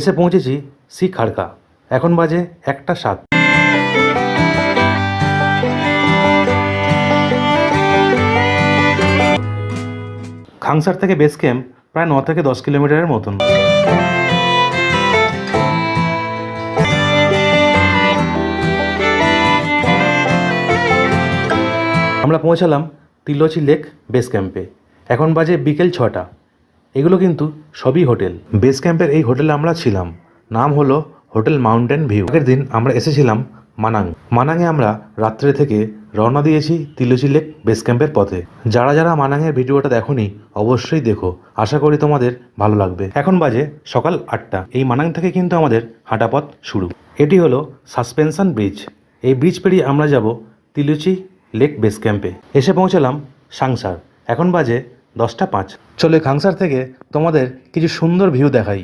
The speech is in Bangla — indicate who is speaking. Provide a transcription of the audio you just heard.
Speaker 1: এসে পৌঁছেছি সি খাড়কা। এখন বাজে 1টা 7। খাংসার থেকে বেস ক্যাম্প প্রায় 9 থেকে 10 কিলোমিটারের মতন। আমরা পৌঁছালাম তিলোচি লেক বেস ক্যাম্পে। এখন বাজে বিকেল 6টা। এগুলো কিন্তু সবই হোটেল। বেস ক্যাম্পের এই হোটেলে আমরা ছিলাম, নাম হলো হোটেল মাউন্টেন ভিউ। আগের দিন আমরা এসেছিলাম মানাং। মানাংয়ে আমরা রাত্রে থেকে রওনা দিয়েছি তিলোচি লেক বেস ক্যাম্পের পথে। যারা যারা মানাংয়ের ভিডিওটা দেখোনি অবশ্যই দেখো, আশা করি তোমাদের ভালো লাগবে। এখন বাজে সকাল 8টা। এই মানাং থেকে কিন্তু আমাদের হাঁটা পথ শুরু। এটি হলো সাসপেনশন ব্রিজ। এই ব্রিজ পেরিয়ে আমরা যাব তিলোচি লেক বেস ক্যাম্পে। এসে পৌঁছালাম সাংসার। এখন বাজে 10টা 5। চলে খাংসার থেকে তোমাদের কিছু সুন্দর ভিউ দেখাই।